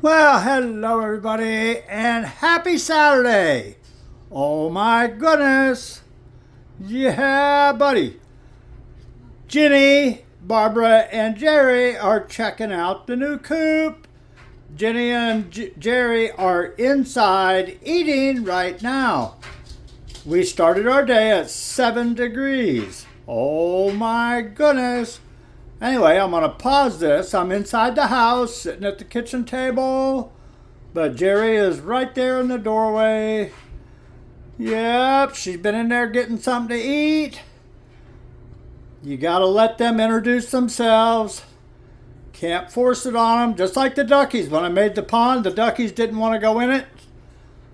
Well, hello everybody, and happy Saturday! Oh my goodness! Yeah, buddy! Ginny, Barbara, and Jerry are checking out the new Coop. Ginny and Jerry are inside eating right now. We started our day at 7 degrees. Oh my goodness! Anyway, I'm going to pause this. I'm inside the house, sitting at the kitchen table. But Jerry is right there in the doorway. Yep, she's been in there getting something to eat. You got to let them introduce themselves. Can't force it on them. Just like the duckies. When I made the pond, the duckies didn't want to go in it.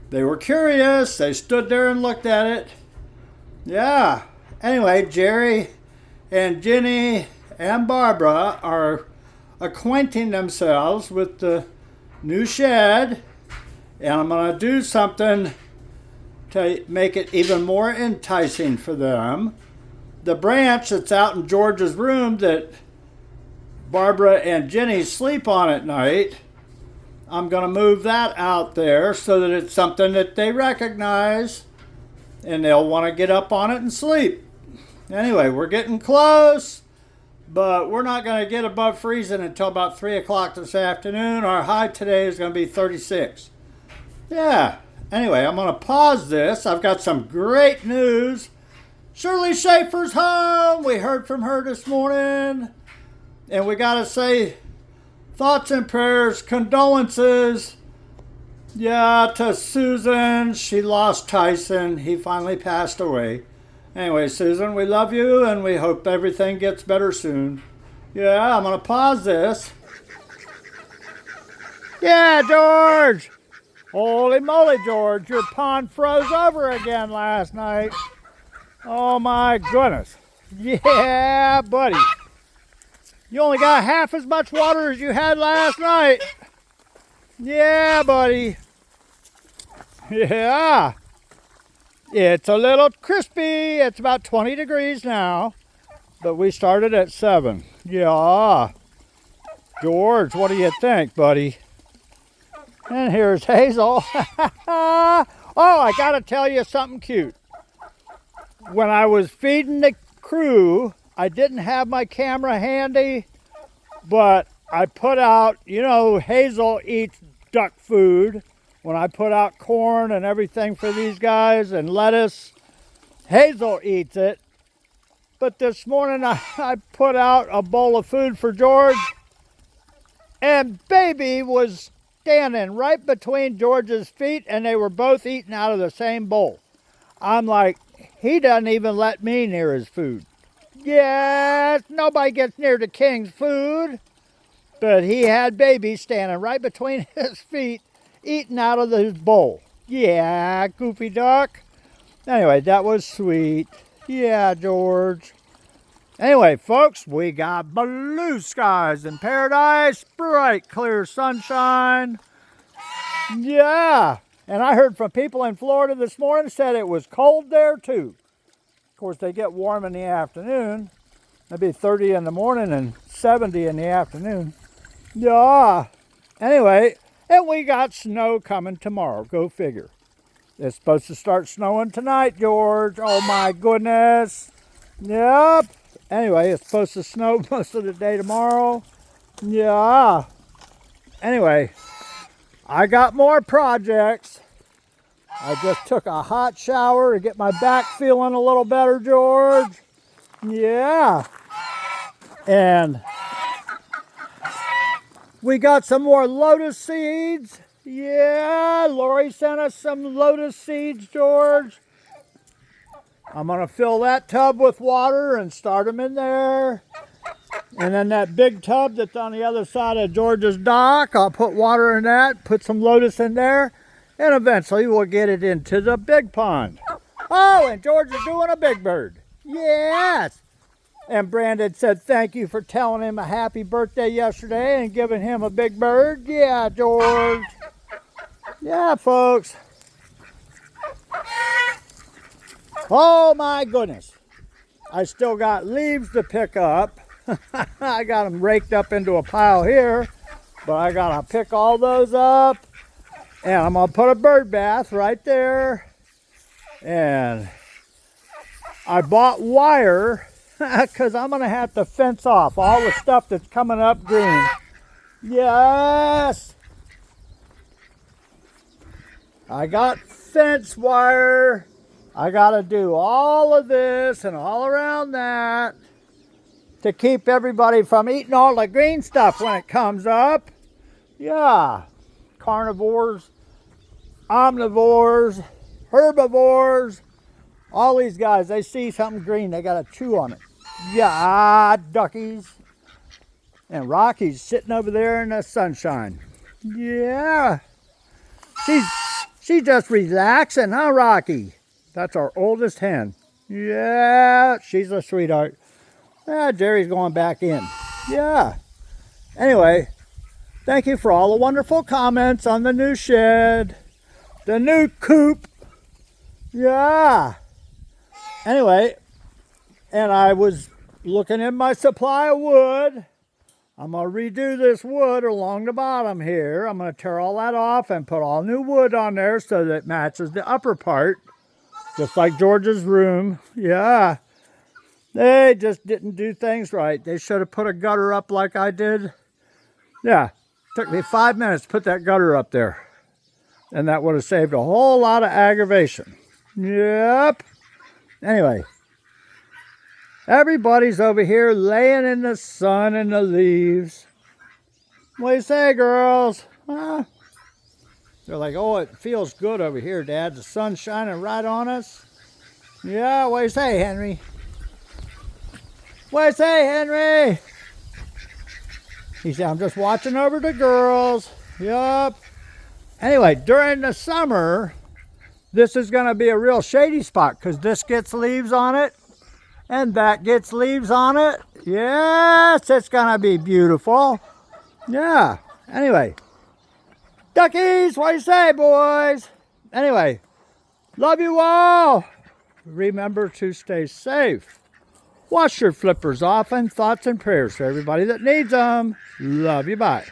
They were curious. They stood there and looked at it. Yeah. Anyway, Jerry and Ginny and Barbara are acquainting themselves with the new shed, and I'm going to do something to make it even more enticing for them. The branch that's out in George's room that Barbara and Ginny sleep on at night, I'm going to move that out there so that it's something that they recognize and they'll want to get up on it and sleep. Anyway, we're getting close. But we're not going to get above freezing until about 3 o'clock this afternoon. Our high today is going to be 36. Yeah. Anyway, I'm going to pause this. I've got some great news. Shirley Schaefer's home. We heard from her this morning. And we got to say thoughts and prayers, condolences. Yeah, to Susan. She lost Tyson. He finally passed away. Anyway, Susan, we love you, and we hope everything gets better soon. Yeah, I'm going to pause this. Yeah, George! Holy moly, George, your pond froze over again last night. Oh, my goodness. Yeah, buddy. You only got half as much water as you had last night. Yeah, buddy. Yeah. It's a little crispy. It's about 20 degrees now, but we started at 7. Yeah. George, what do you think, buddy? And here's Hazel. Oh, I got to tell you something cute. When I was feeding the crew, I didn't have my camera handy, but I put out, Hazel eats duck food. When I put out corn and everything for these guys and lettuce, Hazel eats it. But this morning I put out a bowl of food for George, and baby was standing right between George's feet, and they were both eating out of the same bowl. I'm like, he doesn't even let me near his food. Yes, nobody gets near the king's food. But he had baby standing right between his feet, eating out of his bowl. Yeah, goofy duck. Anyway, that was sweet. Yeah, George. Anyway, folks, we got blue skies in paradise, bright, clear sunshine. Yeah, and I heard from people in Florida this morning said it was cold there too. Of course, they get warm in the afternoon. Maybe 30 in the morning and 70 in the afternoon. Yeah. Anyway, and we got snow coming tomorrow. Go figure. It's supposed to start snowing tonight, George. Oh, my goodness. Yep. Anyway, it's supposed to snow most of the day tomorrow. Yeah. Anyway, I got more projects. I just took a hot shower to get my back feeling a little better, George. Yeah. And we got some more lotus seeds. Yeah, Lori sent us some lotus seeds, George. I'm going to fill that tub with water and start them in there. And then that big tub that's on the other side of George's dock, I'll put water in that, put some lotus in there, and eventually we'll get it into the big pond. Oh, and George is doing a big bird. Yes. And Brandon said thank you for telling him a happy birthday yesterday and giving him a big bird. Yeah, George. Yeah, folks. Oh, my goodness. I still got leaves to pick up. I got them raked up into a pile here. But I gotta pick all those up. And I'm gonna put a bird bath right there. And I bought wire because I'm gonna have to fence off all the stuff that's coming up green. Yes! I got fence wire. I gotta do all of this and all around that to keep everybody from eating all the green stuff when it comes up. Yeah. Carnivores, omnivores, herbivores, all these guys, they see something green, they gotta chew on it. Yeah, duckies. And Rocky's sitting over there in the sunshine. Yeah. She's just relaxing, huh, Rocky? That's our oldest hen. Yeah, she's a sweetheart. Jerry's going back in. Yeah. Anyway, thank you for all the wonderful comments on the new shed. The new coop. Yeah. Anyway, and I was looking at my supply of wood. I'm going to redo this wood along the bottom here. I'm going to tear all that off and put all new wood on there so that it matches the upper part. Just like George's room. Yeah. They just didn't do things right. They should have put a gutter up like I did. Yeah. Took me 5 minutes to put that gutter up there. And that would have saved a whole lot of aggravation. Yep. Anyway. Everybody's over here laying in the sun and the leaves. What do you say, girls? Huh? They're like, oh, it feels good over here, Dad. The sun's shining right on us. Yeah, what do you say, Henry? What do you say, Henry? He said, I'm just watching over the girls. Yup. Anyway, during the summer, this is going to be a real shady spot because this gets leaves on it and that gets leaves on it. Yes, it's going to be beautiful. Yeah. Anyway. Duckies, what do you say, boys? Anyway, love you all. Remember to stay safe. Wash your flippers off, and thoughts and prayers for everybody that needs them. Love you, bye.